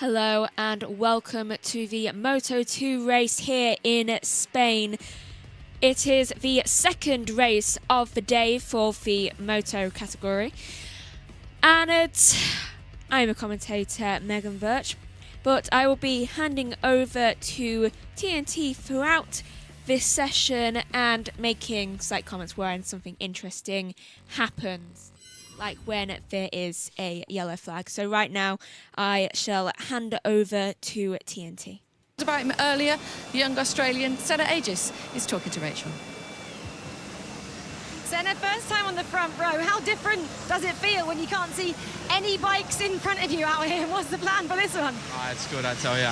Hello and welcome to the Moto2 race here in Spain. It is the second race of the day for the Moto category. And I'm a commentator, Megan Birch, but I will be handing over to TNT throughout this session and making slight comments when something interesting happens, like when there is a yellow flag. So right now, I shall hand over to TNT. About him earlier, the young Australian Senna Aegis is talking to Rachel. Senna, first time on the front row. How different does it feel when you can't see any bikes in front of you out here? What's the plan for this one? It's good, I tell you.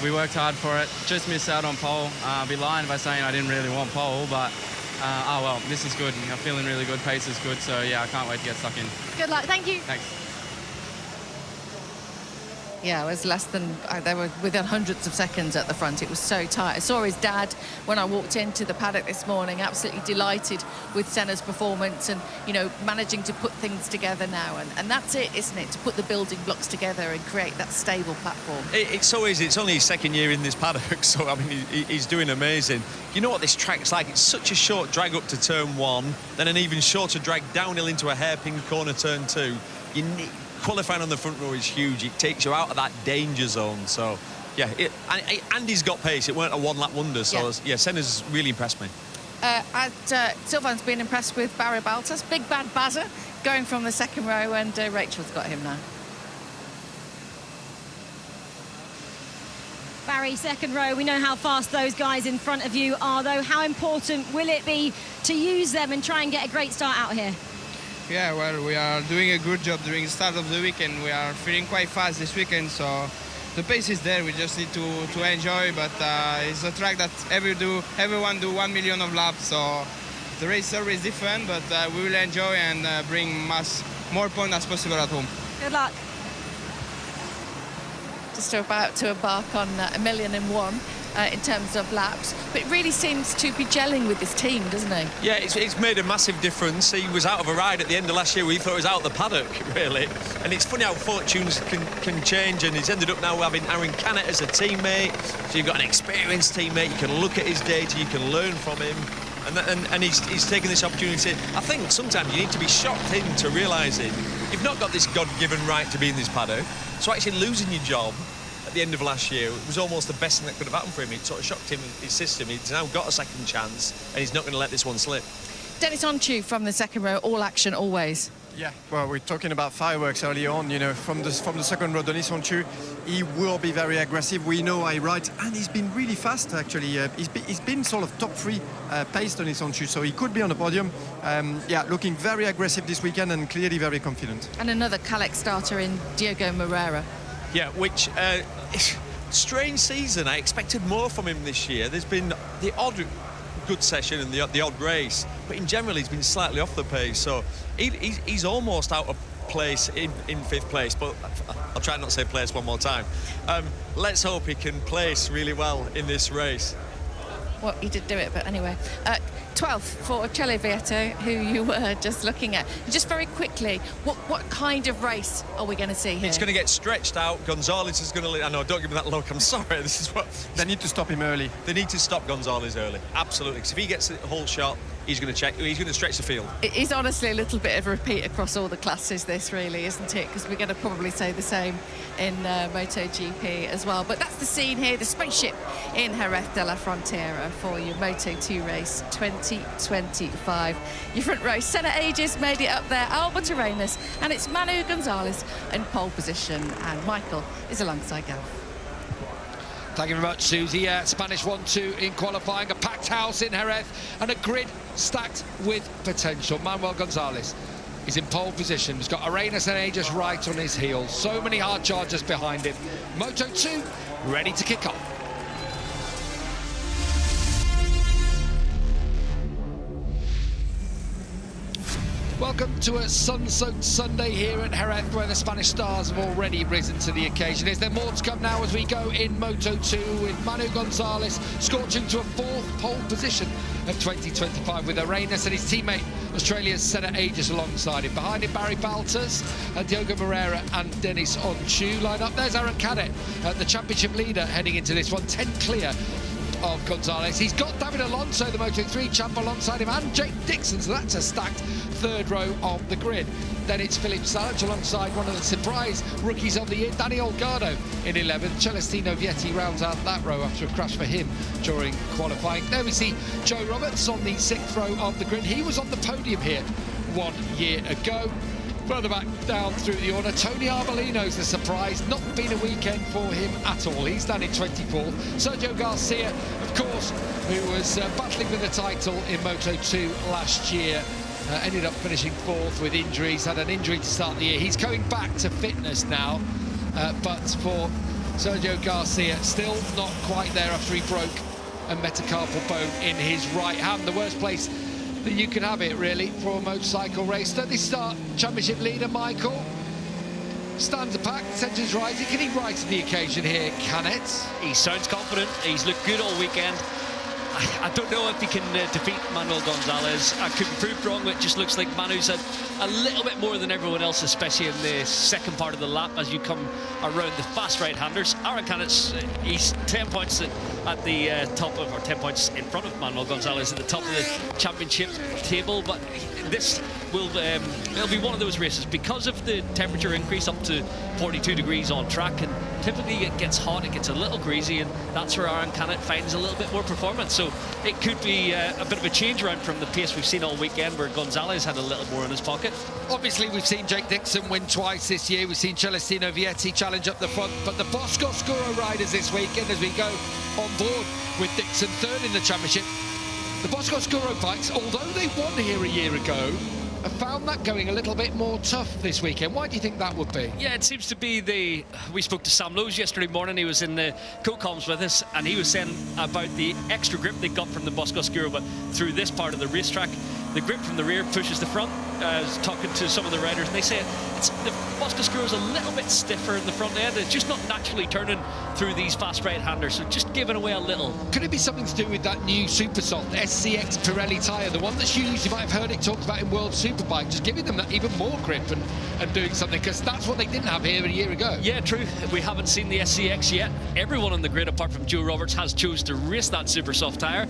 We worked hard for it. Just missed out on pole. I'd be lying by saying I didn't really want pole, but oh well, this is good. I'm feeling really good. Pace is good, so yeah, I can't wait to get stuck in. Good luck. Thank you. Thanks. Yeah, it was less than, they were within hundreds of seconds at the front. It was so tight. I saw his dad when I walked into the paddock this morning, absolutely delighted with Senna's performance and, you know, managing to put things together now. And that's it, isn't it? To put the building blocks together and create that stable platform. It's so easy. It's only his second year in this paddock, so, I mean, he's doing amazing. You know what this track's like? It's such a short drag up to turn one, then an even shorter drag downhill into a hairpin corner turn two. Qualifying on the front row is huge. It takes you out of that danger zone. So, yeah, and he's got pace. It weren't a one-lap wonder. So, yeah, Senna's really impressed me. Sylvain's been impressed with Barry Baltas, big bad Bazza, going from the second row, and Rachel's got him now. Barry, second row. We know how fast those guys in front of you are, though. How important will it be to use them and try and get a great start out here? Yeah, well, we are doing a good job during the start of the weekend. We are feeling quite fast this weekend, so the pace is there. We just need to enjoy, but it's a track that everyone do 1 million of laps, so the race is always different, but we will enjoy and bring more points as possible at home. Good luck. Just about to embark on 1,000,001 in terms of laps, but it really seems to be gelling with this team, doesn't it? Yeah, it's made a massive difference. He was out of a ride at the end of last year. We thought he was out of the paddock, really. And it's funny how fortunes can change, and he's ended up now having Aaron Canet as a teammate. So you've got an experienced teammate. You can look at his data, you can learn from him. And he's taken this opportunity. I think sometimes you need to be shocked into realising you've not got this God-given right to be in this paddock. So actually losing your job at the end of last year, it was almost the best thing that could have happened for him. It sort of shocked him, his system. He's now got a second chance, and he's not going to let this one slip. Dennis Onchu from the second row, all action always. Yeah, well, we're talking about fireworks early on, you know, from the second row, Dennis Onchu, he will be very aggressive. We know I right, and he's been really fast, actually. He's been sort of top three pace, Dennis Onchu, so he could be on the podium. Yeah, looking very aggressive this weekend and clearly very confident. And another Calex starter in Diego Moreira. Yeah, which, strange season. I expected more from him this year. There's been the odd good session and the odd race, but in general he's been slightly off the pace, so he's almost out of place in fifth place, but I'll try not to say place one more time. Let's hope he can place really well in this race. Well, he did do it, but anyway. 12th for Cele Vieto, who you were just looking at. Just very quickly, what kind of race are we going to see here? It's going to get stretched out. Gonzalez is going to... I know, don't give me that look, I'm sorry. This is what... They need to stop him early. They need to stop Gonzalez early, absolutely. Because if he gets the whole shot, he's going to stretch the field. It is honestly a little bit of a repeat across all the classes, this really, isn't it? Because we're going to probably say the same in MotoGP as well. But that's the scene here, the spaceship in Jerez de la Frontera for your Moto2 race 2025. Your front row, Senna Aegis made it up there, Albert Arenas, and it's Manu Gonzalez in pole position, and Michael is alongside Gav. Thank you very much, Susie. Spanish 1-2 in qualifying, a packed house in Jerez, and a grid stacked with potential. Manuel Gonzalez is in pole position. He's got Arenas and Aegis right on his heels. So many hard chargers behind him. Moto2 ready to kick off. Welcome to a sun-soaked Sunday here at Jerez, where the Spanish stars have already risen to the occasion. Is there more to come now as we go in Moto2 with Manu Gonzalez scorching to a 4th pole position of 2025 with Arenas and his teammate Australia's Senna Aegis alongside him. Behind him, Barry Baltas, Diogo Moreira and Denis Onchu line up. There's Aaron Cadet, the championship leader, heading into this one, 10 clear of Gonzalez. He's got David Alonso, the Moto3 champ, alongside him, and Jake Dixon, so that's a stacked 3rd row of the grid. Then it's Philippe Salch alongside one of the surprise rookies of the year, Danny Olgado in 11th. Celestino Vietti rounds out that row after a crash for him during qualifying. There we see Joe Roberts on the 6th row of the grid. He was on the podium here 1 year ago. Further back down through the order, Tony Arbolino's the surprise. Not been a weekend for him at all. He's down in 24th. Sergio Garcia, of course, who was battling for the title in Moto2 last year, ended up finishing 4th with injuries. Had an injury to start the year. He's going back to fitness now, but for Sergio Garcia, still not quite there after he broke a metacarpal bone in his right hand. The worst place that you can have it, really, for a motorcycle race. At the start, championship leader Michael stands a pack, centres right. Can he rise to the occasion here, can it? He sounds confident. He's looked good all weekend. I don't know if he can defeat Manuel Gonzalez. I could be proved wrong, but it just looks like Manu's had a little bit more than everyone else, especially in the second part of the lap as you come around the fast right-handers. Aaron Cannett's, he's 10 points at the top of, or 10 points in front of Manuel Gonzalez at the top of the championship table, but this will it'll be one of those races because of the temperature increase up to 42 degrees on track, and typically it gets hot, it gets a little greasy, and that's where Aaron Canet finds a little bit more performance. So it could be a bit of a change around from the pace we've seen all weekend, where Gonzalez had a little more in his pocket. Obviously, we've seen Jake Dixon win twice this year. We've seen Celestino Vietti challenge up the front, but the Bosco Scuro riders this weekend, as we go on board with Dixon 3rd in the championship, the Bosco Scuro bikes, although they won here a year ago, have found that going a little bit more tough this weekend. Why do you think that would be? Yeah, it seems to be we spoke to Sam Lowe's yesterday morning. He was in the co-coms with us, and he was saying about the extra grip they got from the Bosco Scuro, but through this part of the racetrack, the grip from the rear pushes the front. I was talking to some of the riders, and they say the Bosco Scuro is a little bit stiffer in the front end. It's just not naturally turning through these fast right-handers, so just giving away a little. Could it be something to do with that new Super Soft SCX Pirelli tyre, the one that's used, you might have heard it talked about in World Superbike, just giving them that even more grip and doing something, because that's what they didn't have here a year ago. Yeah, true. We haven't seen the SCX yet. Everyone on the grid, apart from Joe Roberts, has chose to race that Super Soft tyre.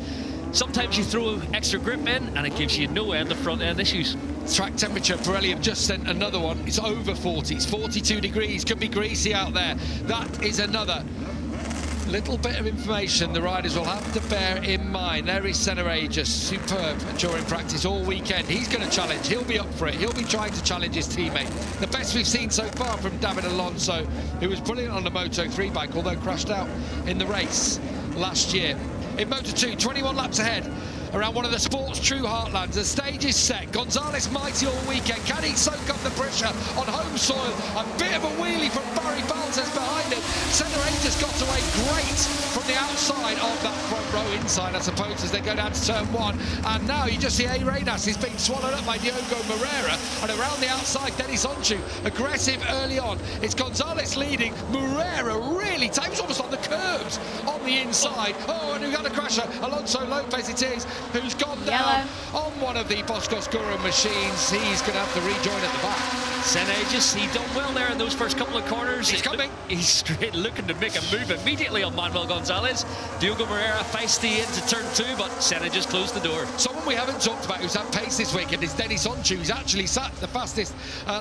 Sometimes you throw extra grip in and it gives you no end of front end issues. Track temperature, Pirelli have just sent another one. It's over 40, it's 42 degrees, could be greasy out there. That is another little bit of information the riders will have to bear in mind. There is Senna Aegis, superb during practice all weekend. He's going to challenge, he'll be up for it, he'll be trying to challenge his teammate. The best we've seen so far from David Alonso, who was brilliant on the Moto3 bike, although crashed out in the race last year. In Moto2, 21 laps ahead, around one of the sport's true heartlands. The stage is set. Gonzalez mighty all weekend. Can he soak up the pressure on home soil? A bit of a wheelie from Barry Baltas behind him. Senna Aegis got away great from the outside of that front row inside, I suppose, as they go down to turn 1. And now you just see Arenas is being swallowed up by Diogo Moreira. And around the outside, Denis Onchu, aggressive early on. It's Gonzalez leading. Moreira really takes almost on the curbs on the inside. Oh, and we've got a crasher. Alonso Lopez it is, who's gone down on one of the Bosco Scuro machines. He's going to have to rejoin at the back. Senna Aegis, he done well there in those first couple of corners. He's coming. He's straight looking to make a move immediately on Manuel Gonzalez. Diogo Moreira feisty into turn 2, but Senna just closed the door. Someone we haven't talked about who's at pace this weekend is Denis Onchu, who's actually sat the fastest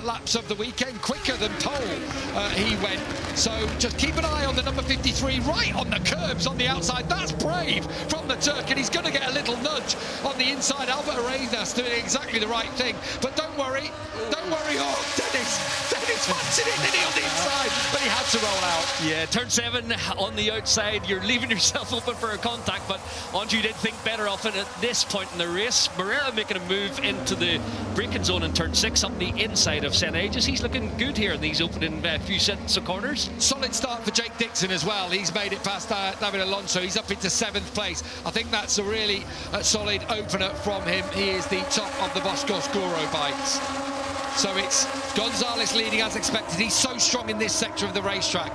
laps of the weekend, quicker than pole he went. So just keep an eye on the number 53 right on the curbs on the outside. That's brave from the Turk, and he's going to get a little nudge on the inside. Albert Arenas doing exactly the right thing, but don't worry, don't worry, Dennis fancying it, didn't he, on the inside, but he had to roll out. Yeah, turn 7 on the outside. You're leaving yourself open for a contact, but Andrew did think better of it at this point in the race. Moreira making a move into the braking zone in turn 6 up the inside of St. Aegis. He's looking good here in these opening few sets of corners. Solid start for Jake Dixon as well. He's made it past David Alonso. He's up into 7th place. I think that's a really solid opener from him. He is the top of the Bosco-Scuro bikes. So it's Gonzalez leading as expected. He's so strong in this sector of the racetrack.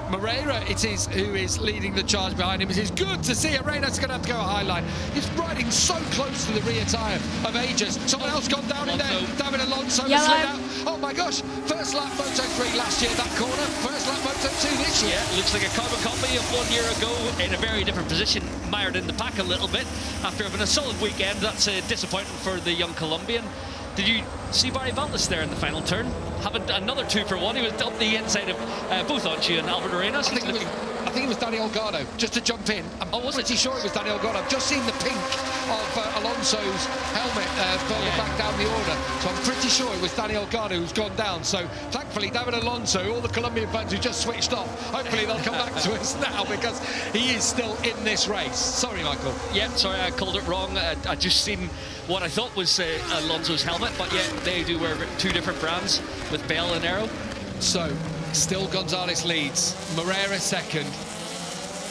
Moreira, it is, who is leading the charge behind him. It is good to see Arenas going to have to go a high line. He's riding so close to the rear tyre of Aegis. Someone else gone down in there. David Alonso has slid out. Oh my gosh, first lap Moto3 last year, that corner. First lap Moto2 this year. Yeah, looks like a carbon copy of 1 year ago in a very different position. Mired in the pack a little bit. After having a solid weekend, that's a disappointment for the young Colombian. Did you see Barry Valdes there in the final turn? Having another 2 for 1. He was up the inside of both Anchi and Albert Arenas. I think it was Daniel Gardo, just to jump in. I'm pretty sure it was Daniel Gardo. I've just seen the pink of Alonso's helmet further back down the order. So I'm pretty sure it was Daniel Gardo who's gone down. So thankfully, David Alonso, all the Colombian fans who just switched off, hopefully they'll come back to us now because he is still in this race. Sorry, Michael. Yeah, sorry, I called it wrong. I just seen what I thought was Alonso's helmet, but yeah, they do wear 2 different brands with Bell and Arrow. So, still Gonzalez leads, Moreira 2nd,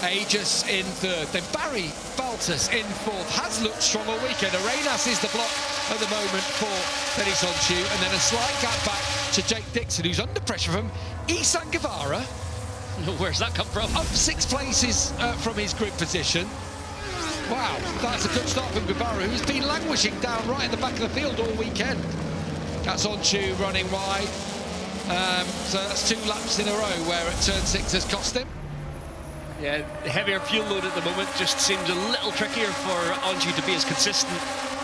Aegis in 3rd, then Barry Valdes in 4th. Has looked strong all weekend. Arenas is the block at the moment for Dennis Onchu, and then a slight gap back to Jake Dixon, who's under pressure from Isan Guevara. Where's that come from? Up 6 places from his grid position. Wow, that's a good start from Guevara, who's been languishing down right at the back of the field all weekend. That's Onchu running wide. So that's 2 laps in a row where at turn 6 has cost him. Yeah, the heavier fuel load at the moment just seems a little trickier for Anju to be as consistent.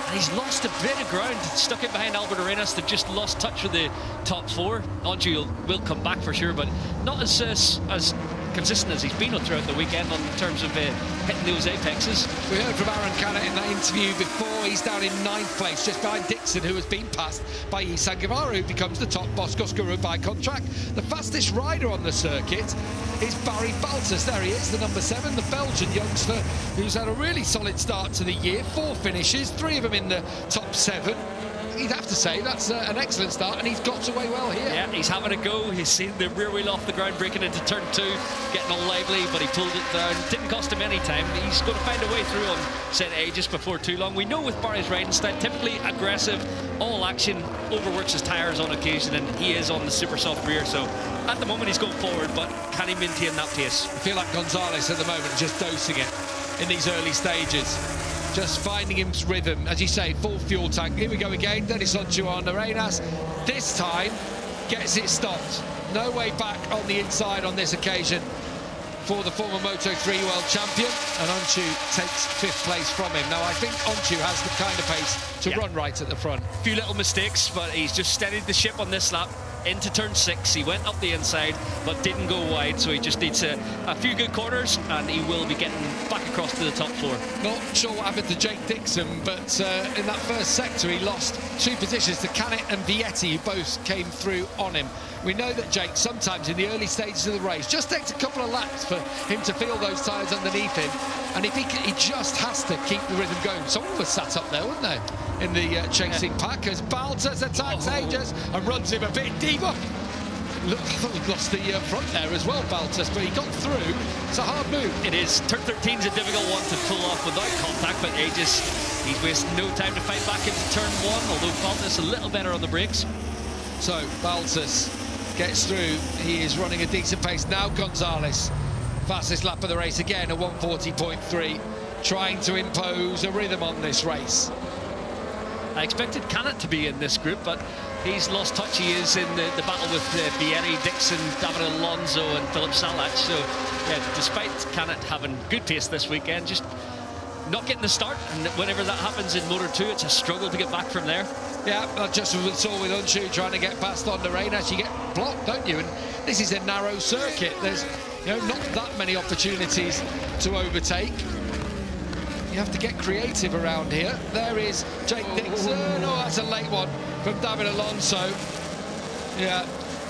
And he's lost a bit of ground, stuck it behind Albert Arenas. They've just lost touch with the top 4. Anju will come back for sure, but not as consistent as he's been throughout the weekend in terms of hitting those apexes. We heard from Aaron Canet in that interview before. He's down in 9th place, just behind Dixon, who has been passed by Isan Guevara, who becomes the top Bosco-Scuro by contract. The fastest rider on the circuit is Barry Valdes. There he is, the number 7, the Belgian youngster, who's had a really solid start to the year. 4 finishes, 3 of them in the top 7. You'd have to say that's an excellent start, and he's got away well here. Yeah, he's having a go. He's seen the rear wheel off the ground, breaking into turn 2, getting all lively, but he pulled it down. Didn't cost him any time. He's going to find a way through on St. Aegis before too long. We know with Barry's riding style, typically aggressive, all action, overworks his tyres on occasion, and he is on the super soft rear. So at the moment he's going forward, but can he maintain that pace? I feel like Gonzalez at the moment just dosing it in these early stages. Just finding his rhythm, as you say, full fuel tank. Here we go again, Dennis Onchu on Arenas. This time, gets it stopped. No way back on the inside on this occasion for the former Moto3 world champion. And Onchu takes 5th place from him. Now, I think Onchu has the kind of pace to run right at the front. A few little mistakes, but he's just steadied the ship on this lap. Into turn 6, he went up the inside but didn't go wide, so he just needs a few good corners and he will be getting back across to the top 4. Not sure what happened to Jake Dixon, but in that first sector he lost 2 positions to Canet and Vietti, who both came through on him. We know that Jake sometimes in the early stages of the race just takes a couple of laps for him to feel those tyres underneath him, and if he just has to keep the rhythm going. Someone was sat up there, wasn't there, in the chasing pack as Valdes attacks Aegis and runs him a bit deeper. Look, I thought he'd lost the front there as well, Valdes, but he got through. It's a hard move. It is. Turn 13 is a difficult one to pull off without contact, but Aegis, he's wasting no time to fight back into turn 1, although Valdes a little better on the brakes. So Valdes gets through. He is running a decent pace. Now Gonzalez, fastest lap of the race again, a 140.3, trying to impose a rhythm on this race. I expected Canet to be in this group, but he's lost touch. He is in the battle with Vietti, Dixon, David Alonso and Philip Salach. So, yeah, despite Canet having good pace this weekend, just not getting the start. And whenever that happens in Moto2, it's a struggle to get back from there. Yeah, just as we saw with Onchu trying to get past on the Arenas, you get blocked, don't you? And this is a narrow circuit. There's not that many opportunities to overtake. You have to get creative around here. There is Jake Dixon. Oh, that's a late one from David Alonso. Yeah,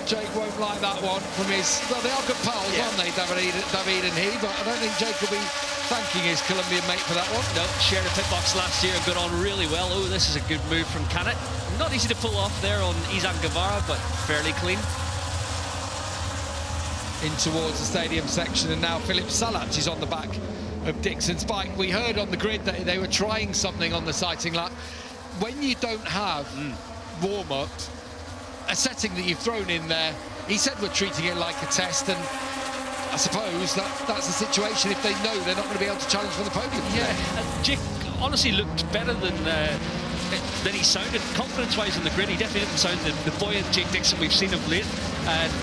Jake won't like that one from his... Well, they are good pals, aren't they, David and he? But I don't think Jake will be thanking his Colombian mate for that one. No, shared a pit box last year and got on really well. Oh, this is a good move from Canet. Not easy to pull off there on Izan Guevara, but fairly clean. In towards the stadium section, and now Philip Salac is on the back of Dixon's bike. We heard on the grid that they were trying something on the sighting lap. When you don't have warm-ups, a setting that you've thrown in there, he said we're treating it like a test, and I suppose that's the situation if they know they're not going to be able to challenge for the podium. Yeah, Jake honestly looked better than he sounded confidence-wise in the grid. He definitely didn't sound the buoyant Jake Dixon we've seen of late.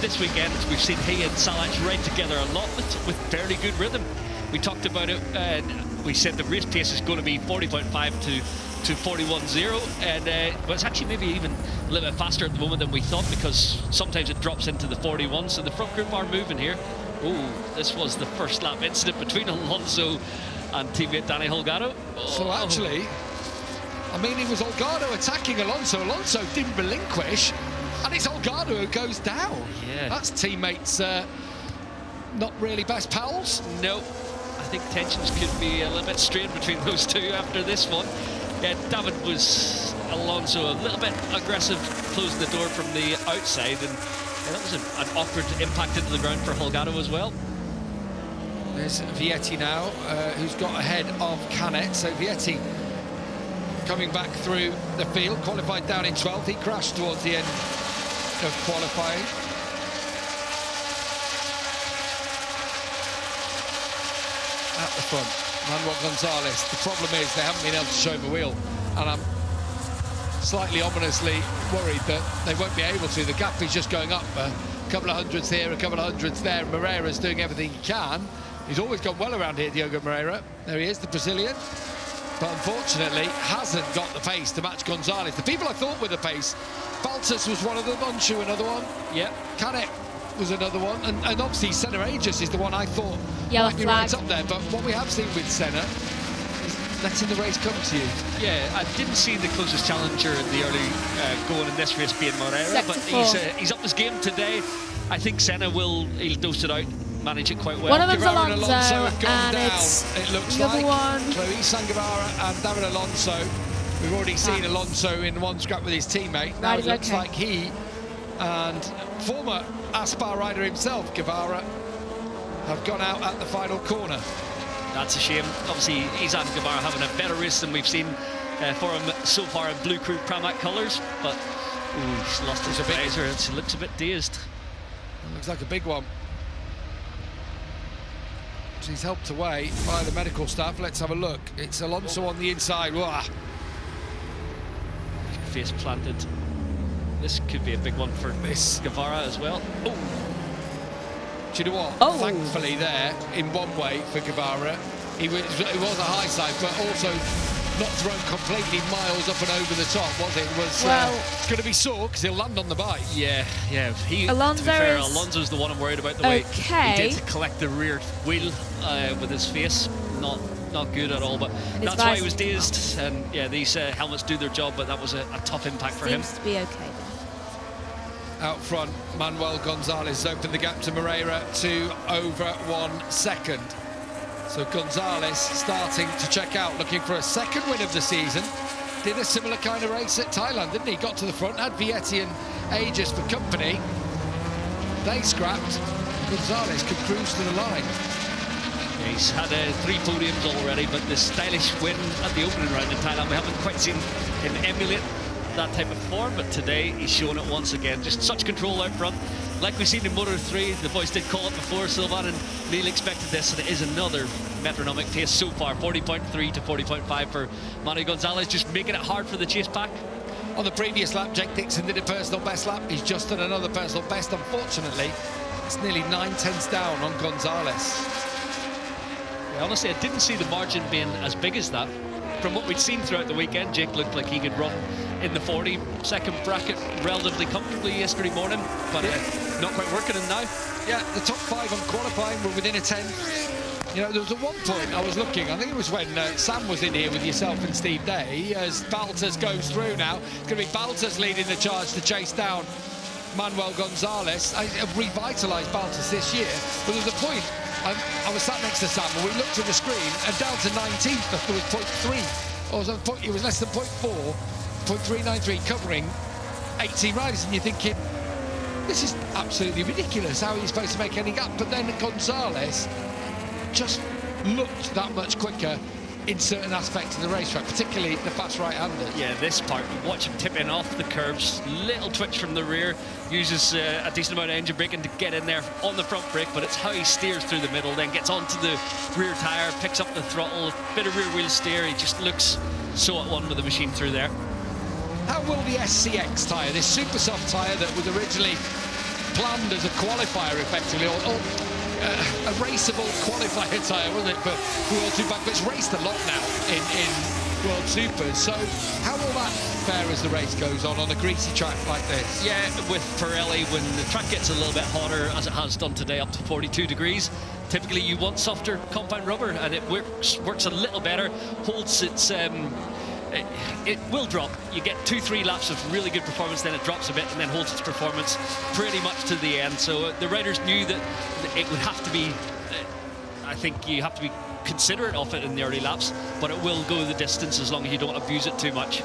This weekend we've seen he and Salac ride together a lot with fairly good rhythm. We talked about it, we said the race pace is going to be 40.5 to 41.0, and well, it's actually maybe even a little bit faster at the moment than we thought, because sometimes it drops into the 41, so the front group are moving here. Oh, this was the first lap incident between Alonso and teammate Danny Holgado. So actually, I mean, it was Holgado attacking Alonso. Alonso didn't relinquish, and it's Holgado who goes down. Yeah. That's teammates not really best pals. No, I think tensions could be a little bit strained between those two after this one. Yeah, David was Alonso a little bit aggressive, closing the door from the outside, and that was an awkward impact into the ground for Holgado as well. There's Vietti now, who's got ahead of Canet. So Vietti coming back through the field, qualified down in 12th. He crashed towards the end of qualifying. At the front, Manuel Gonzalez. The problem is they haven't been able to show him a wheel, and I'm slightly ominously worried that they won't be able to. The gap is just going up a couple of hundredths here, a couple of hundredths there. Moreira's doing everything he can. He's always gone well around here, Diogo Moreira. There he is, the Brazilian. But unfortunately, hasn't got the pace to match Gonzalez. The people I thought were the pace, Baltas was one of them, Onshu another one. Yep. Canet was another one. And obviously, Senna Aegis is the one I thought Yellow might be flag. right up there. But what we have seen with Senna is letting the race come to you. Yeah, I didn't see the closest challenger in the early going in this race being Moreira, Sector but he's up his game today. I think Senna he'll dose it out, manage it quite well. One of them's Guevara Alonso, have gone and down. it's It looks the other like one. Chloe Sanguevara and David Alonso. We've already seen Alonso in one scrap with his teammate. Now it looks like he and former Aspar rider himself, Guevara, have gone out at the final corner. That's a shame. Obviously, Izan Guevara having a better race than we've seen for him so far in Blue Crew Pramac colours, but he's lost his visor. It looks a bit dazed. It looks like a big one. He's helped away by the medical staff. Let's have a look. It's Alonso on the inside. Wah. Face planted. This could be a big one for Guevara as well. Oh. Do you know what? Oh. Thankfully there, in one way, for Guevara, it was a high side, but also not thrown completely miles up and over the top, was it? It was, it's going to be sore because he'll land on the bike. Yeah. Alonso to be fair, is Alonso's the one I'm worried about, the way he did to collect the rear wheel with his face. Not good at all, but that's why he was dazed. And yeah, these helmets do their job, but that was a tough impact for him. Seems to be okay then. Out front, Manuel Gonzalez has opened the gap to Moreira to over 1 second. So Gonzalez starting to check out, looking for a second win of the season. Did a similar kind of race at Thailand, didn't he? Got to the front, had Vietti and Aegis for company. They scrapped. Gonzalez could cruise to the line. Yeah, he's had 3 podiums already, but the stylish win at the opening round in Thailand, we haven't quite seen him emulate that type of form, but today he's shown it once again. Just such control out front. Like we've seen in Moto3, the boys did call it before, Sylvain and Neil expected this, and it is another metronomic pace so far, 40.3 to 40.5 for Manu Gonzalez, just making it hard for the chase pack. On the previous lap, Jake Dixon did a personal best lap. He's just done another personal best. Unfortunately, it's nearly 9/10 down on Gonzalez. Yeah, honestly, I didn't see the margin being as big as that. From what we'd seen throughout the weekend, Jake looked like he could run in the 40-second bracket relatively comfortably yesterday morning, but not quite working in now. Yeah, the top 5 on qualifying were within a 10. You know, there was at one point I was looking, I think it was when Sam was in here with yourself and Steve Day, as Baltas goes through now. It's going to be Baltas leading the charge to chase down Manuel Gonzalez, revitalised Baltas this year. But there was a point, I was sat next to Sam, and we looked at the screen, and down to 19th, there was 0.3, or it was less than 0.4, 0.393, covering 18 riders, and you're thinking, this is absolutely ridiculous. How are you supposed to make any gap? But then Gonzalez just looked that much quicker in certain aspects of the racetrack, particularly the fast right-handers. Yeah, this part, watch him tip in off the curbs, little twitch from the rear, uses a decent amount of engine braking to get in there on the front brake, but it's how he steers through the middle, then gets onto the rear tyre, picks up the throttle, bit of rear wheel steer. He just looks so at one with the machine through there. How will the SCX tyre, this super soft tyre that was originally planned as a qualifier effectively, or a raceable qualifier tyre, wasn't it, for World Superbike, but it's raced a lot now in World Supers. So how will that fare as the race goes on a greasy track like this? Yeah, with Pirelli, when the track gets a little bit hotter, as it has done today, up to 42 degrees, typically you want softer compound rubber, and it works a little better, holds its... it will drop. You get 2-3 laps of really good performance, then it drops a bit and then holds its performance pretty much to the end. So the riders knew that it would have to be, I think you have to be considerate of it in the early laps, but it will go the distance as long as you don't abuse it too much.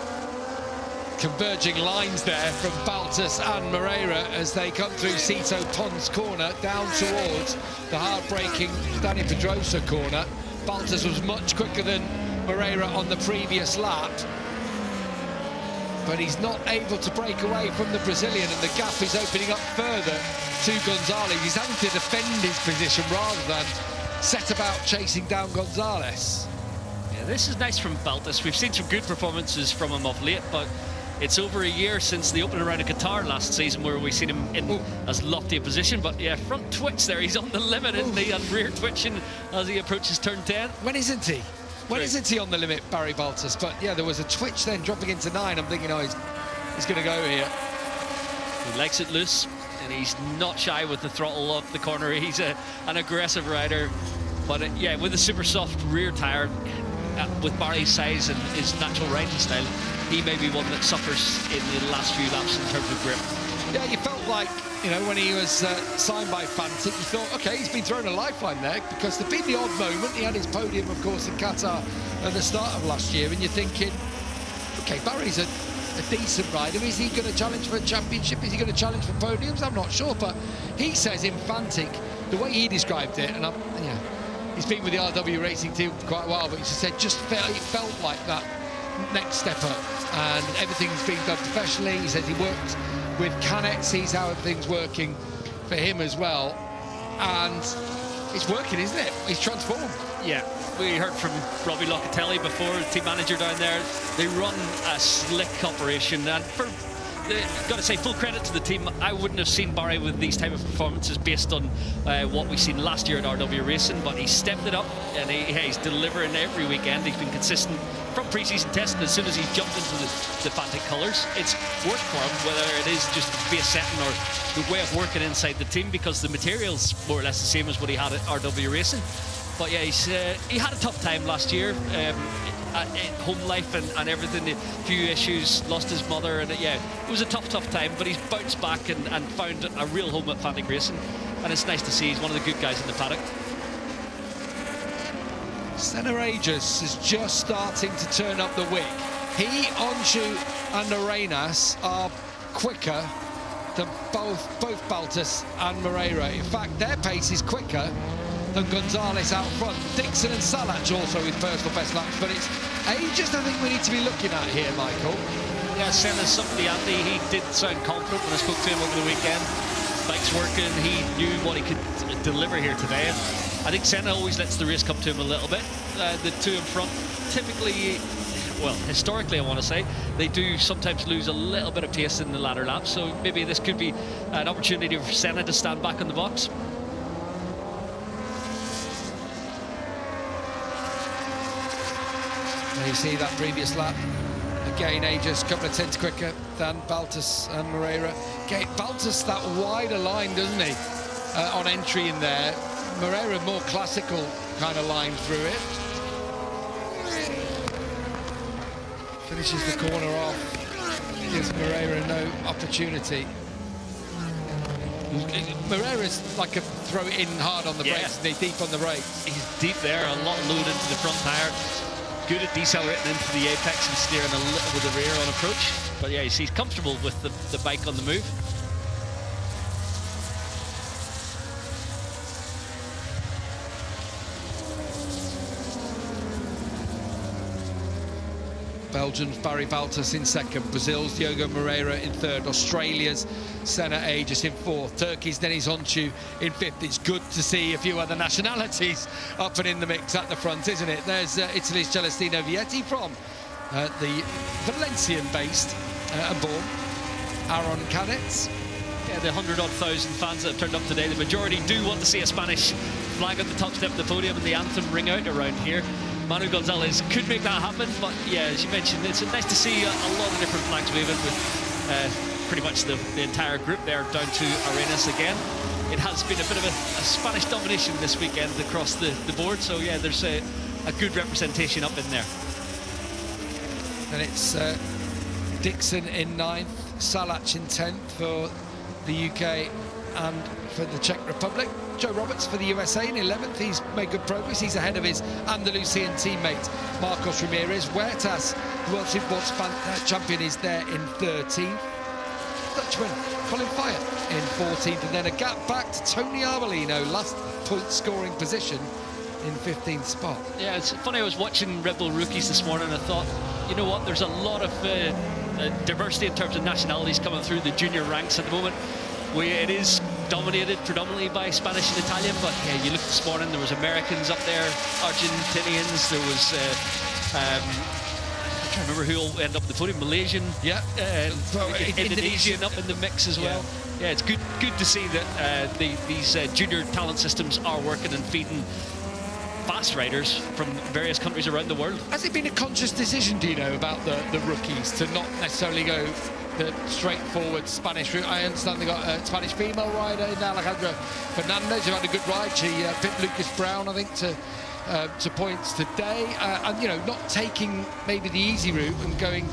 Converging lines there from Baltas and Moreira as they come through Cito Pons corner down towards the hard-braking Dani Pedrosa corner. Baltas was much quicker than Moreira on the previous lap, but he's not able to break away from the Brazilian, and the gap is opening up further to Gonzalez. He's having to defend his position rather than set about chasing down Gonzalez. Yeah, this is nice from Baltas. We've seen some good performances from him of late, but it's over a year since the opening round of Qatar last season where we've seen him in as lofty a position. But yeah, front twitch there, he's on the limit, isn't he? And rear twitching as he approaches turn 10. When isn't he? When isn't he on the limit, Barry Baltas? But yeah, there was a twitch then dropping into 9. I'm thinking, oh, he's going to go here. He likes it loose, and he's not shy with the throttle up the corner. He's an aggressive rider. But yeah, with a super soft rear tyre, with Barry's size and his natural riding style, he may be one that suffers in the last few laps in terms of grip. Yeah, you felt like, you know, when he was signed by Fantic, you thought, OK, he's been thrown a lifeline there, because there'd been the odd moment. He had his podium, of course, in Qatar at the start of last year, and you're thinking, OK, Barry's a decent rider. Is he going to challenge for a championship? Is he going to challenge for podiums? I'm not sure, but he says in Fantic, the way he described it, and he's been with the RW racing team for quite a while, but he just said it felt like that next step up, and everything's being done professionally. He says he worked with Canet, sees how everything's working for him as well, and it's working, isn't it? He's transformed. Yeah, we heard from Robbie Locatelli before, team manager down there. They run a slick operation, and got to say, full credit to the team. I wouldn't have seen Barry with these type of performances based on what we've seen last year at RW Racing, but he stepped it up, and he's delivering every weekend. He's been consistent from pre-season testing. As soon as he's jumped into the Fantic colours, it's worked for him, whether it is just base setting or the way of working inside the team, because the material's more or less the same as what he had at RW Racing. But yeah, he had a tough time last year. Home life and everything, a few issues, lost his mother, and yeah, it was a tough time, but he's bounced back and found a real home at Fantic Racing, and it's nice to see. He's one of the good guys in the paddock. Senna Aegis is just starting to turn up the wick. He, Onshu and Arenas are quicker than both Baltas and Moreira. In fact, their pace is quicker than Gonzalez out front. Dixon and Salach also with personal best laps, but it's Aegis I think we need to be looking at here, Michael. Yeah, Senna's something the Andy. He did sound confident when I spoke to him over the weekend. Bike's working, he knew what he could deliver here today. I think Senna always lets the race come to him a little bit. The two in front typically, well, historically I want to say, they do sometimes lose a little bit of pace in the latter laps, so maybe this could be an opportunity for Senna to stand back in the box. You see that previous lap. Again, Aegis a couple of tenths quicker than Baltas and Moreira. Again, Baltas that wider line, doesn't he? On entry in there. Moreira more classical kind of line through it. Finishes the corner off. Gives Moreira no opportunity. Moreira's like a throw it in hard on the brakes, and they're deep on the brakes. He's deep there, a lot of load into the front tyre. Good at decelerating into the apex and steering a little with the rear on approach. But yeah, he's comfortable with the bike on the move. Belgium's Barry Baltus in second, Brazil's Diogo Moreira in third, Australia's Senna Aegis in fourth, Turkey's Deniz Oncu in fifth. It's good to see a few other nationalities up and in the mix at the front, isn't it? There's Italy's Celestino Vietti from the Valencian-based and born Aaron Canet. Yeah, the 100-odd thousand fans that have turned up today, the majority do want to see a Spanish flag at the top step of the podium and the anthem ring out around here. Manu Gonzalez could make that happen, but yeah, as you mentioned, it's nice to see a lot of different flags waving with pretty much the entire group there down to Arenas again. It has been a bit of a Spanish domination this weekend across the board, so yeah, there's a good representation up in there. And it's Dixon in 9th, Salac in 10th for the UK and for the Czech Republic. Joe Roberts for the USA in 11th. He's made good progress. He's ahead of his Andalusian teammate Marcos Ramirez. Huertas, the World Supersport champion, is there in 13th. Dutchman Colin Fyatt in 14th, and then a gap back to Tony Arbolino, last point scoring position in 15th spot. Yeah, it's funny, I was watching Red Bull rookies this morning and I thought, you know what, there's a lot of diversity in terms of nationalities coming through the junior ranks at the moment. It is dominated predominantly by Spanish and Italian, but yeah, you looked this morning, there was Americans up there, Argentinians, there was I can't remember who will end up at the podium, Malaysian, Indonesian up in the mix as well. Yeah, it's good to see that these junior talent systems are working and feeding fast riders from various countries around the world. Has it been a conscious decision, do you know, about the rookies to not necessarily go the straightforward Spanish route? I understand they got a Spanish female rider in Alejandra Fernandez who had a good ride. She picked Lucas Brown, I think, to points today, and you know, not taking maybe the easy route and going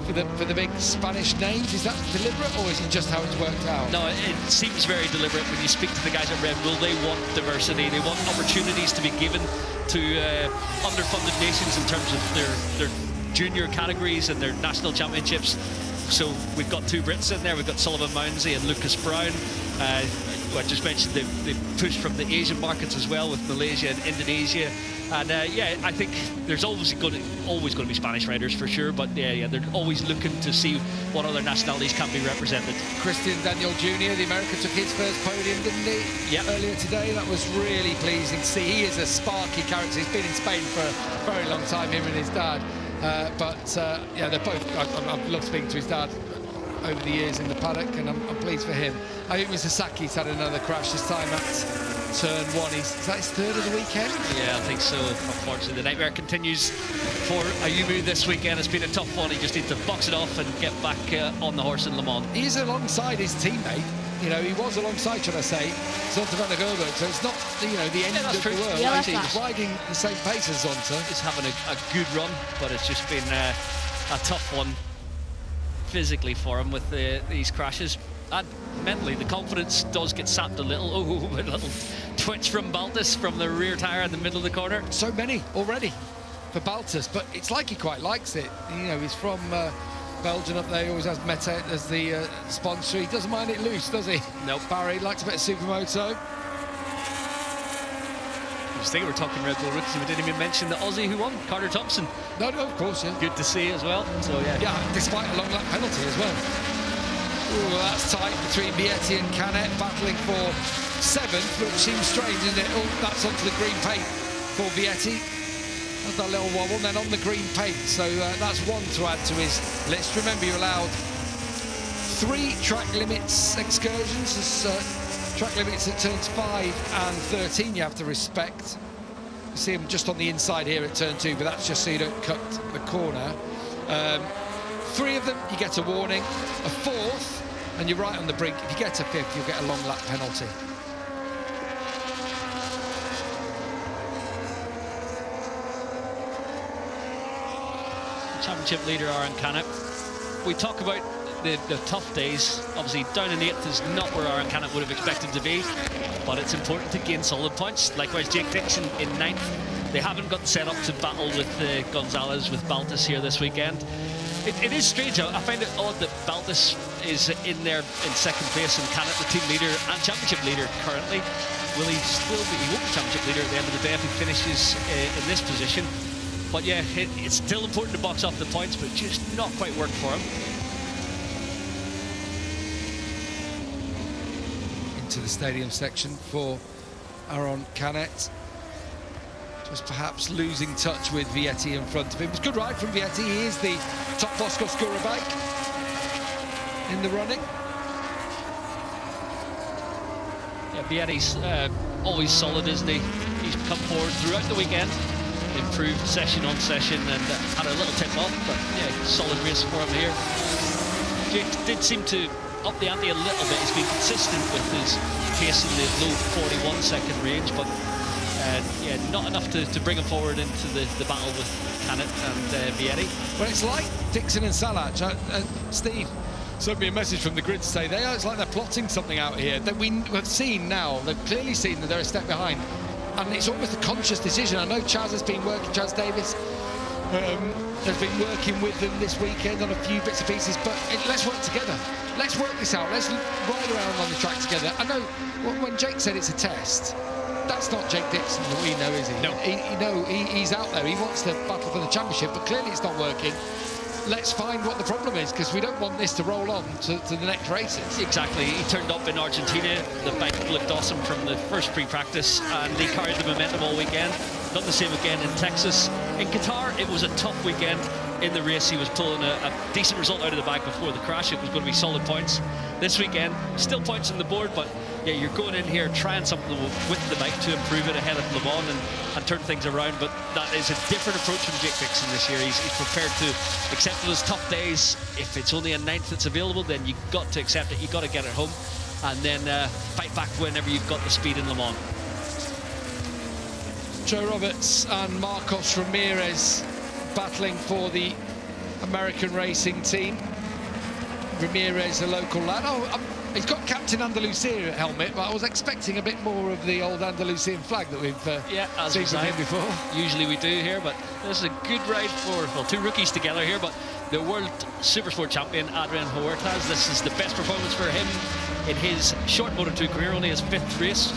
for the big Spanish names. Is that deliberate, or is it just how it's worked out? No, it seems very deliberate. When you speak to the guys at Red Bull, they want diversity, they want opportunities to be given to underfunded nations in terms of their junior categories and their national championships. So we've got two Brits in there. We've got Sullivan Mounsey and Lucas Brown. I just mentioned they pushed from the Asian markets as well with Malaysia and Indonesia. And yeah, I think there's always going to be Spanish riders for sure. But yeah, they're always looking to see what other nationalities can be represented. Christian Daniel Jr., the American, took his first podium, didn't he? Yeah. Earlier today. That was really pleasing to see. He is a sparky character. He's been in Spain for a very long time, him and his dad. Yeah, they're both. I've loved speaking to his dad over the years in the paddock, and I'm pleased for him. I think Sasaki's had another crash this time at turn 1. Is that his third of the weekend? Yeah, I think so. Unfortunately, the nightmare continues for Ayumu this weekend. It's been a tough one. He just needs to box it off and get back on the horse in Le Mans. He's alongside his teammate. You know, he was alongside, should I say, Zonta van der Gerberg, so it's not, you know, the end of the world. Yeah, he's riding the same pace as Zonta. He's having a good run, but it's just been a tough one physically for him with these crashes. And mentally, the confidence does get sapped a little. Oh, a little twitch from Baltus from the rear tyre in the middle of the corner. So many already for Baltus, but it's like he quite likes it. You know, he's from Belgium up there. He always has Mete as the sponsor. He doesn't mind it loose, does he? Nope. Barry likes a bit of Supermoto. I was thinking we're talking Red Bull rookies, and we didn't even mention the Aussie who won, Carter Thompson. No, of course, yeah. Good to see as well. So yeah. Yeah, despite a long lap penalty as well. Ooh, that's tight between Vietti and Canet, battling for 7th, which seems strange, isn't it? Oh, that's onto the green paint for Vietti. That's that little wobble, and then on the green paint. So that's one to add to his list. Remember, you're allowed 3 track limits excursions. There's track limits at turns 5 and 13 you have to respect. You see them just on the inside here at turn 2, but that's just so you don't cut the corner. 3 of them, you get a warning. A 4th, and you're right on the brink. If you get a 5th, you'll get a long lap penalty. Championship leader Aaron Canet. We talk about the tough days. Obviously, down in 8th is not where Aaron Canet would have expected to be, but it's important to gain solid points. Likewise, Jake Dixon in 9th. They haven't got set up to battle with Gonzalez, with Baltus here this weekend. It is strange. I find it odd that Baltus is in there in 2nd place and Canet, the team leader and championship leader currently. Will he still be? He won't be championship leader at the end of the day if he finishes in this position. But yeah, it's still important to box off the points, but just not quite worked for him. Into the stadium section for Aaron Canet. Just perhaps losing touch with Vietti in front of him. It was a good ride from Vietti. He is the top Bosco Scura bike in the running. Yeah, Vietti's always solid, isn't he? He's come forward throughout the weekend, improved session on session, and had a little tip off, but yeah, solid race for him here. Jake did seem to up the ante a little bit. He's been consistent with his pace in the low 41-second range, but yeah, not enough to bring him forward into the battle with Canet and Vietti. Well, it's like Dixon and Salach. Steve sent me a message from the grid to say it's like they're plotting something out here that we have seen now. They've clearly seen that they're a step behind, and it's almost a conscious decision. I know Chaz has been working, Chaz Davis has been working with them this weekend on a few bits and pieces, but let's work together. Let's work this out. Let's ride around on the track together. I know when Jake said it's a test, that's not Jake Dixon that we know, is he? No. He's out there. He wants to battle for the championship, but clearly it's not working. Let's find what the problem is, because we don't want this to roll on to the next races. Exactly. He turned up in Argentina. The bike looked awesome from the first pre-practice, and he carried the momentum all weekend. Done the same again in Texas. In Qatar, it was a tough weekend. In the race, he was pulling a decent result out of the bag before the crash. It was going to be solid points. This weekend, still points on the board, but yeah, you're going in here trying something with the bike to improve it ahead of Le Mans and turn things around, but that is a different approach from Jake Dixon this year. He's prepared to accept those tough days. If it's only a 9th that's available, then you've got to accept it. You've got to get it home, and then fight back whenever you've got the speed in Le Mans. Joe Roberts and Marcos Ramirez battling for the American racing team. Ramirez, a local lad. He's got Captain Andalusia helmet, but I was expecting a bit more of the old Andalusian flag that we've seen from him before. Usually we do here, but this is a good ride for, well, two rookies together here, but the World Supersport champion, Adrian Huertas. This is the best performance for him in his short Moto2 career, only his 5th race.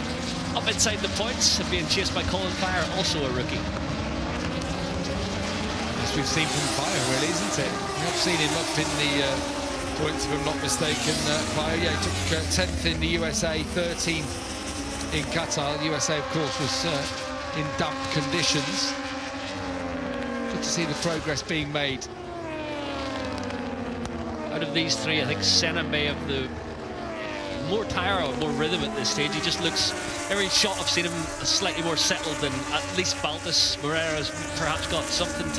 Up inside the points and being chased by Colin Fire, also a rookie. As we've seen from Fire, really, isn't it? We have seen him up in the points, if I'm not mistaken. Fire, yeah, he took 10th in the USA, 13th in Qatar. The USA, of course, was in damp conditions. Good to see the progress being made. Out of these three, I think Senna may have the more tire or more rhythm at this stage. He just looks, every shot I've seen him slightly more settled than at least Baltus. Moreira's perhaps got something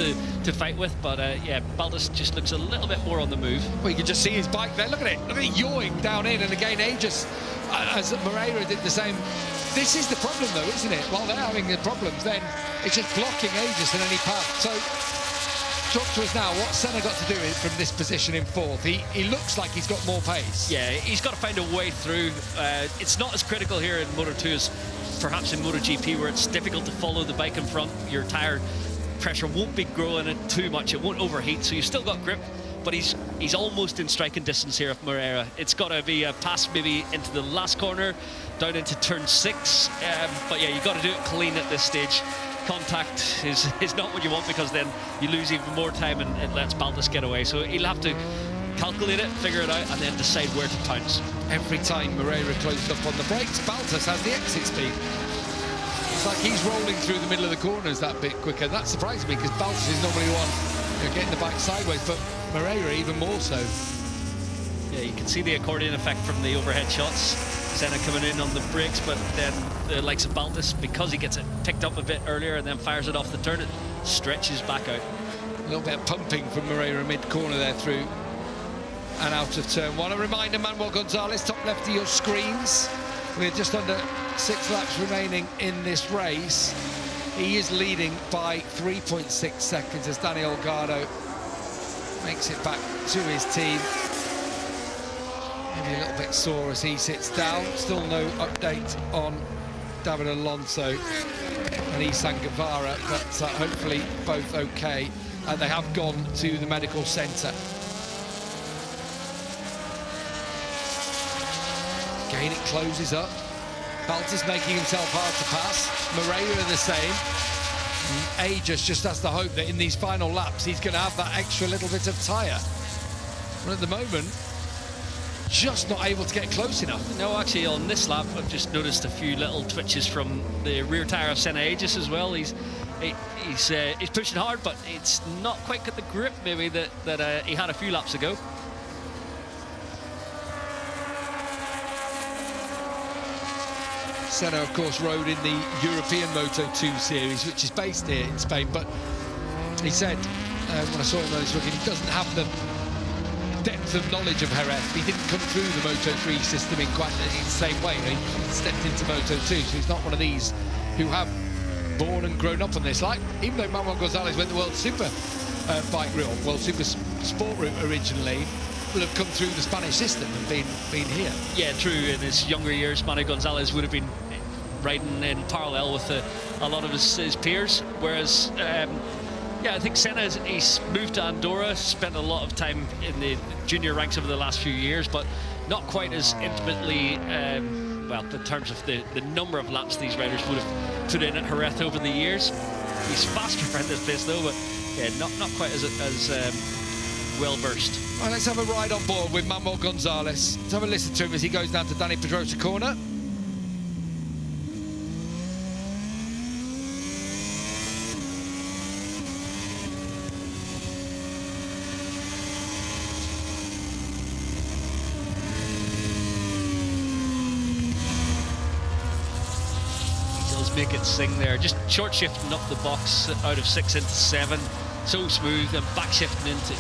to fight with, but yeah, Baltus just looks a little bit more on the move. Well, you can just see his bike there. Look at it. Look at it yawing down in, and again, Aegis, as Moreira did the same. This is the problem, though, isn't it? While they're having the problems, then it's just blocking Aegis in any path. So, talk to us now. What's Senna got to do from this position in 4th? He looks like he's got more pace. Yeah, he's got to find a way through. It's not as critical here in Moto2 as perhaps in MotoGP, where it's difficult to follow the bike in front. Your tyre pressure won't be growing it too much. It won't overheat, so you've still got grip. But he's almost in striking distance here of Moreira. It's got to be a pass maybe into the last corner, down into turn 6. But yeah, you've got to do it clean at this stage. Contact is not what you want, because then you lose even more time and it lets Baltus get away. So he'll have to calculate it, figure it out, and then decide where to pounce. Every time Moreira closes up on the brakes, Baltus has the exit speed. It's like he's rolling through the middle of the corners that bit quicker. That surprised me, because Baltus is normally the one getting the bike sideways, but Moreira even more so. Yeah, you can see the accordion effect from the overhead shots. Senna coming in on the brakes, but then the likes of Baltus, because he gets it picked up a bit earlier and then fires it off the turn, it stretches back out. A little bit of pumping from Moreira mid-corner there through and out of turn 1. A reminder, Manuel Gonzalez, top left of your screens. We're just under 6 laps remaining in this race. He is leading by 3.6 seconds as Daniel Gardo makes it back to his team. maybe a little bit sore as he sits down. Still no update on David Alonso and Isan Guevara, but hopefully both okay. They have gone to the medical centre. Again, it closes up. Balta's making himself hard to pass. Moreira the same. Aegis just has to hope that in these final laps he's going to have that extra little bit of tyre. But at the moment, just not able to get close enough. No, actually, on this lap, I've just noticed a few little twitches from the rear tyre of Senna Aegis as well. He's pushing hard, but it's not quite got the grip maybe that he had a few laps ago. Senna, of course, rode in the European Moto2 series, which is based here in Spain, but he said, when I saw him on this weekend, he doesn't have the depth of knowledge of Jerez. He didn't come through the Moto3 system in quite the same way. He stepped into Moto2, so he's not one of these who have born and grown up on this. Like, even though Manuel Gonzalez went the World Super bike route, World Super Sport route originally, will have come through the Spanish system and been here. Yeah, true. In his younger years, Manuel Gonzalez would have been riding in parallel with a lot of his peers, whereas yeah, I think Senna, he's moved to Andorra, spent a lot of time in the junior ranks over the last few years, but not quite as intimately, well, in terms of the number of laps these riders would have put in at Jerez over the years. He's faster around this place though, but yeah, not quite as well versed. Right, let's have a ride on board with Manuel Gonzalez. Let's have a listen to him as he goes down to Dani Pedrosa corner. Make it sing there, just short shifting up the box out of 6 into 7, so smooth, and back shifting into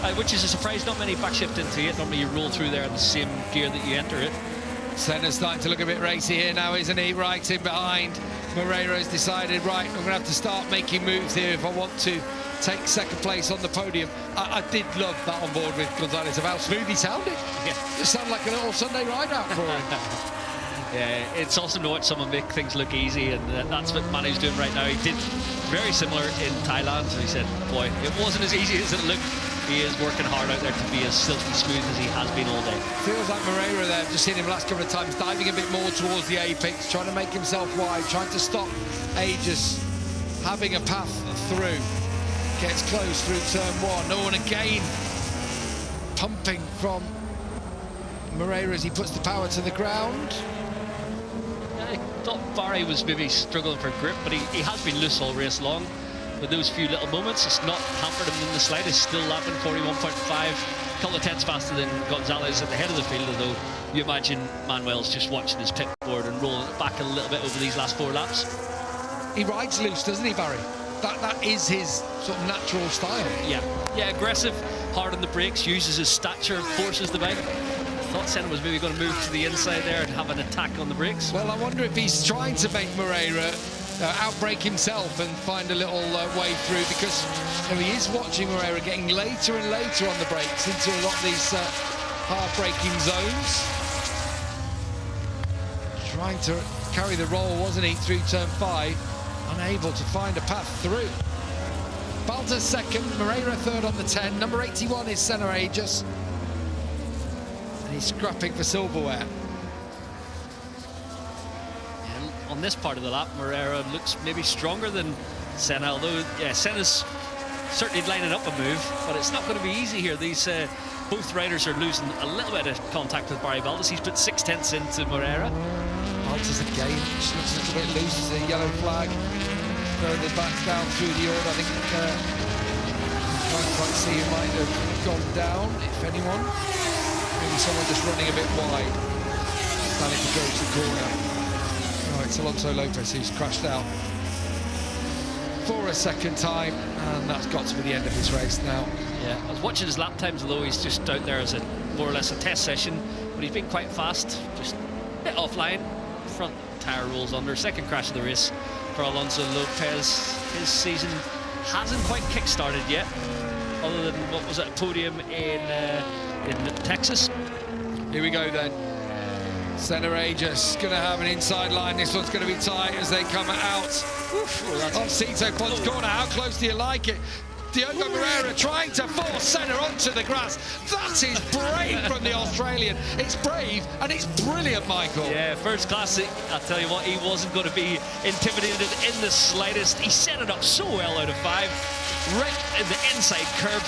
8, which is a surprise. Not many back shift into 8. Normally you roll through there in the same gear that you enter it. Senna's starting to look a bit racy here now, isn't he? Right in behind. Moreira's decided, right, I'm going to have to start making moves here if I want to take second place on the podium. I did love that on board with Gonzalez, of how smooth he sounded. Yeah. Just sounded like a little Sunday ride out for him. Yeah, it's awesome to watch someone make things look easy, and that's what Manu's doing right now. He did very similar in Thailand, so he said, boy, it wasn't as easy as it looked. He is working hard out there to be as silky smooth as he has been all day. Feels like Moreira there, just seen him last couple of times, diving a bit more towards the apex, trying to make himself wide, trying to stop Aegis having a path through. Gets close through turn 1. Oh, and again, pumping from Moreira as he puts the power to the ground. I thought Barry was maybe struggling for grip, but he has been loose all race long. With those few little moments, it's not hampered him in the slightest. Still lapping 41.5, a couple of tenths faster than Gonzalez at the head of the field, although you imagine Manuel's just watching his pit board and rolling it back a little bit over these last 4 laps. He rides loose, doesn't he, Barry? That is his sort of natural style. Yeah, aggressive, hard on the brakes, uses his stature, forces the bike. I thought Senna was maybe going to move to the inside there and have an attack on the brakes. Well, I wonder if he's trying to make Moreira outbrake himself and find a little way through, because he is watching Moreira getting later and later on the brakes into a lot of these hard braking zones. Trying to carry the roll, wasn't he, through turn 5, unable to find a path through. Balta second, Moreira third on the 10. Number 81 is Senna Aegis. He's scrapping for silverware. And on this part of the lap, Moreira looks maybe stronger than Senna, although, yeah, Senna's certainly lining up a move, but it's not going to be easy here. These both riders are losing a little bit of contact with Barry Baltas. He's put 6 tenths into Moreira. Baltas again, just looks a little bit loose. There's a yellow flag further back down through the order. I think can't quite see who might have gone down, if anyone. Maybe someone just running a bit wide. Dani Pedrosa the corner. Right, it's Alonso Lopez who's crashed out for a second time, and that's got to be the end of his race now. Yeah, I was watching his lap times, although he's just out there as a more or less a test session, but he's been quite fast, just a bit offline. Front tyre rolls under. Second crash of the race for Alonso Lopez. His season hasn't quite kick-started yet, other than, what was it, a podium in Texas. Here we go then. Senna Aegis going to have an inside line. This one's going to be tight as they come out of Cito Pond's corner. How close do you like it? Diogo Moreira trying to force Senna onto the grass. That is brave from the Australian. It's brave and it's brilliant, Michael. Yeah, first class. I'll tell you what, he wasn't going to be intimidated in the slightest. He set it up so well out of 5. Right in the inside curb.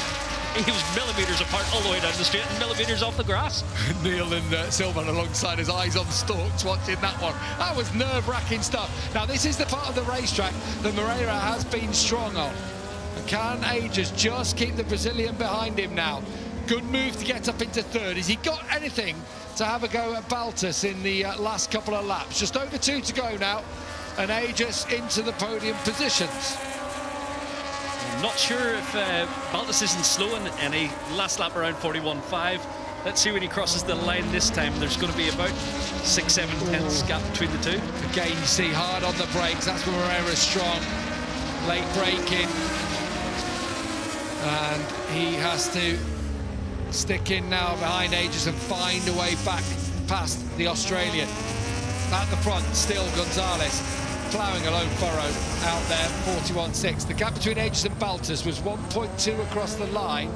He was millimetres apart all the way down the straight and millimetres off the grass. Neil and Silvan alongside his eyes on stalks watching that one. That was nerve-wracking stuff. Now, this is the part of the racetrack that Moreira has been strong on. Can Aegis just keep the Brazilian behind him now? Good move to get up into 3rd. Has he got anything to have a go at Baltus in the last couple of laps? Just over 2 to go now, and Aegis into the podium positions. I'm not sure if Baltus isn't slowing any. Last lap around 41.5. Let's see when he crosses the line this time. There's going to be about 6-7 tenths gap between the two. Again, you see hard on the brakes. That's where Moreira's strong. Late braking. And he has to stick in now behind Aegis and find a way back past the Australian. At the front, still Gonzalez ploughing a lone furrow out there, 41.6. The gap between Aegis and Baltus was 1.2 across the line.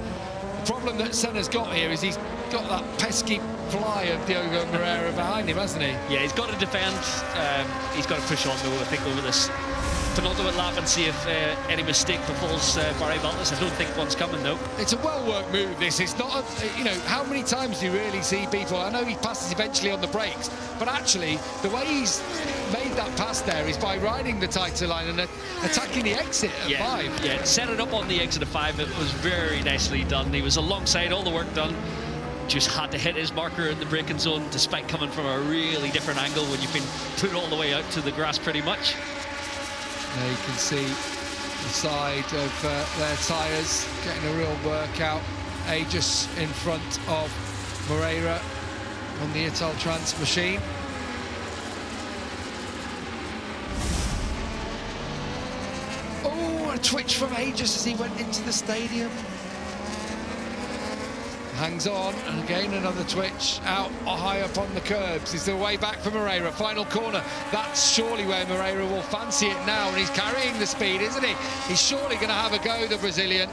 The problem that Senna's got here is he's got that pesky fly of Diogo Moreira behind him, hasn't he? Yeah, he's got to defend. He's got to push on, though, I think, over this penultimate lap and see if any mistake befalls Barry Baltus. I don't think one's coming, though. It's a well-worked move, this. It's not, you know, how many times do you really see people... I know he passes eventually on the brakes, but actually, the way he's made that pass there is by riding the tighter line and attacking the exit at 5. Yeah, set it up on the exit of 5. It was very nicely done. He was alongside, all the work done. Just had to hit his marker in the braking zone, despite coming from a really different angle when you've been put all the way out to the grass, pretty much. There you can see the side of their tyres getting a real workout. Aegis in front of Moreira on the Ital Trans machine. Oh, a twitch from Aegis as he went into the stadium. Hangs on, and again another twitch out high up on the curbs. Is the way back for Moreira. Final corner. That's surely where Moreira will fancy it now, and he's carrying the speed, isn't he? He's surely going to have a go, the Brazilian.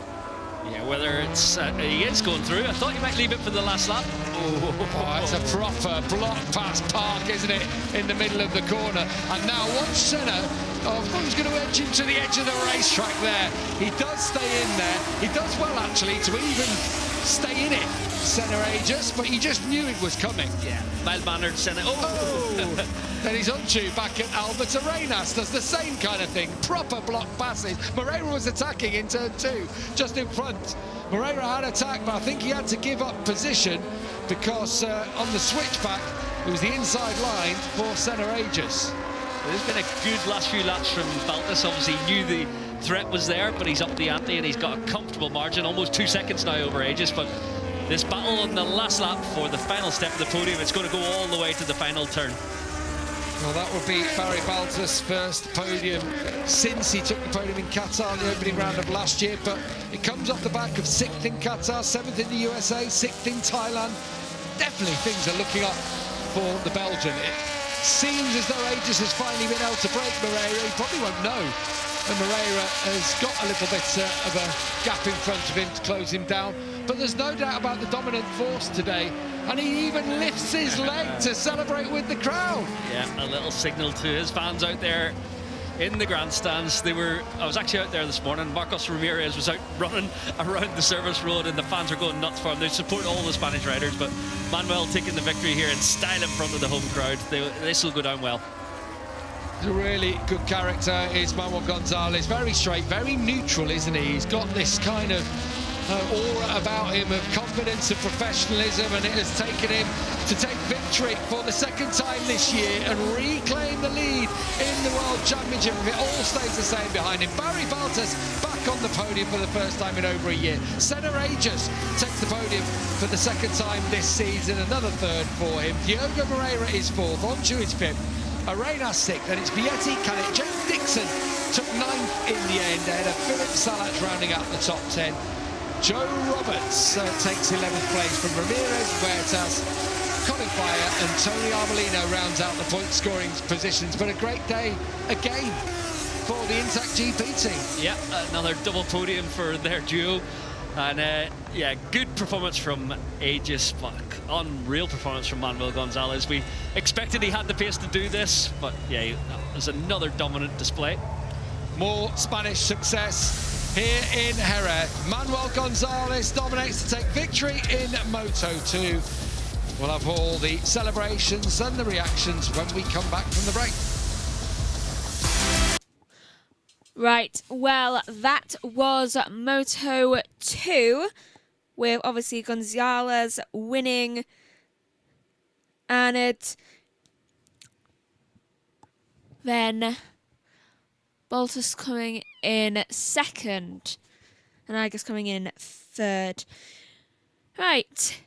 Yeah, whether it's he is going through. I thought he might leave it for the last lap. Oh, it's a proper block past park, isn't it? In the middle of the corner. And now watch Senna. Oh, I thought he was going to edge him to the edge of the racetrack there. He does stay in there. He does well, actually, to even stay in it, Senna Aegis, but he just knew it was coming. Yeah, mild-mannered Senna. Oh! Then he's on to back at Albert Arenas, does the same kind of thing. Proper block passes. Moreira was attacking in turn 2, just in front. Moreira had attacked, but I think he had to give up position because on the switchback, it was the inside line for Senna Aegis. There's been a good last few laps from Baltus. Obviously, he knew the threat was there, but he's up the ante and he's got a comfortable margin, almost 2 seconds now over Aegis. But this battle on the last lap for the final step of the podium, it's going to go all the way to the final turn. Well, that would be Barry Baltus' first podium since he took the podium in Qatar in the opening round of last year, but it comes off the back of 6th in Qatar, 7th in the USA, 6th in Thailand. Definitely things are looking up for the Belgian. It seems as though Aegis has finally been able to break Moreira. He probably won't know. And Moreira has got a little bit of a gap in front of him to close him down. But there's no doubt about the dominant force today. And he even lifts his leg to celebrate with the crowd. Yeah, a little signal to his fans out there in the grandstands. I was actually out there this morning. Marcos Ramirez was out running around the service road and the fans are going nuts for him. They support all the Spanish riders, but Manuel taking the victory here in style in front of the home crowd. This will go down well. He's a really good character, is Manuel Gonzalez. Very straight, very neutral, isn't he? He's got this kind of aura about him of confidence and professionalism, and it has taken him to take victory for the 2nd time this year and reclaim the lead in the World Championship. If it all stays the same behind him. Barry Baltus back on the podium for the first time in over a year. Senna Aegis takes the podium for the 2nd time this season, another 3rd for him. Diogo Moreira is 4th, Onchu is 5th. Arenas 6th, and it's Vietti, Canet, James Dixon took 9th in the end ahead of Philip Salat rounding out the top 10. Joe Roberts takes 11th place from Ramirez, Huertas, qualifier, and Tony Arbolino rounds out the point scoring positions. But a great day again for the Intact GP team. Yeah, another double podium for their duo. And yeah, good performance from Aegis, but unreal performance from Manuel Gonzalez. We expected he had the pace to do this, but yeah, it was another dominant display. More Spanish success here in Jerez. Manuel Gonzalez dominates to take victory in Moto2. We'll have all the celebrations and the reactions when we come back from the break. Right, well, that was Moto2, with obviously Gonzalez winning, and then Bottas coming in second, and I guess coming in third. Right,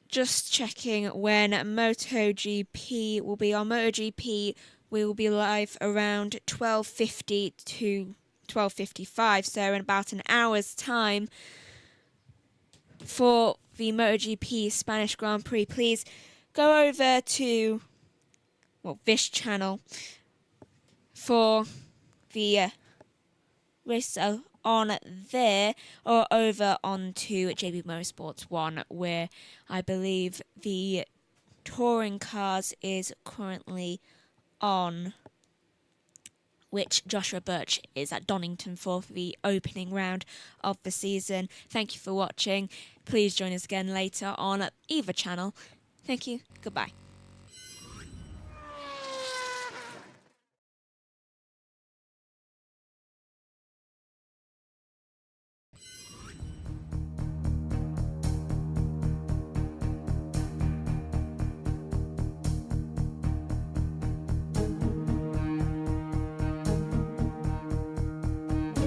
just checking when MotoGP will be on. MotoGP we will be live around 12:50 to 12:55, so in about an hour's time for the MotoGP Spanish Grand Prix. Please go over to this channel for the races on there, or over onto JB Motorsports 1, where I believe the touring cars is currently on, which Joshua Birch is at Donington for the opening round of the season. Thank you for watching. Please join us again later on either channel. Thank you. Goodbye.